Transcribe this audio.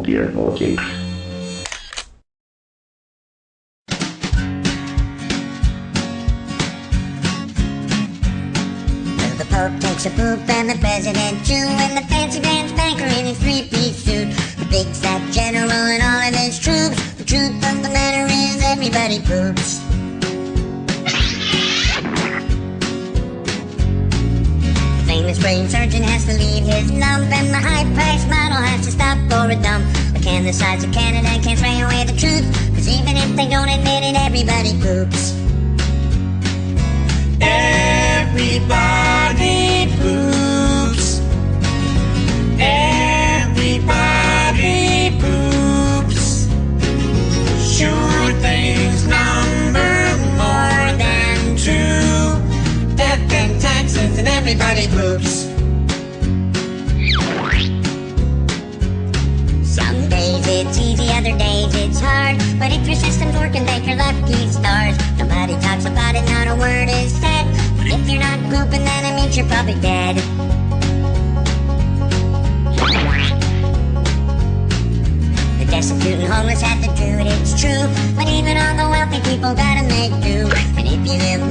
dear. Okay. The Pope takes a poop and the President too, and the fancy pants banker in his three-piece suit, the big fat general and all of his troops. The truth of the matter is everybody poops. The famous brain surgeon has to leave his lump, and the high-priced model has to stop for a dump. But can the sides of Canada can't spray away the truth, 'cause even if they don't admit it, everybody poops. Everybody poops. Everybody poops. Sure things number more than two. Death and taxes and everybody poops. Some days it's easy, other days it's hard, but if your system's working, thank your lucky stars. Nobody talks about it, not a word is said. If you're not pooping, then it means you're probably dead. The destitute and homeless have to do it, it's true, but even all the wealthy people gotta make do. And if you live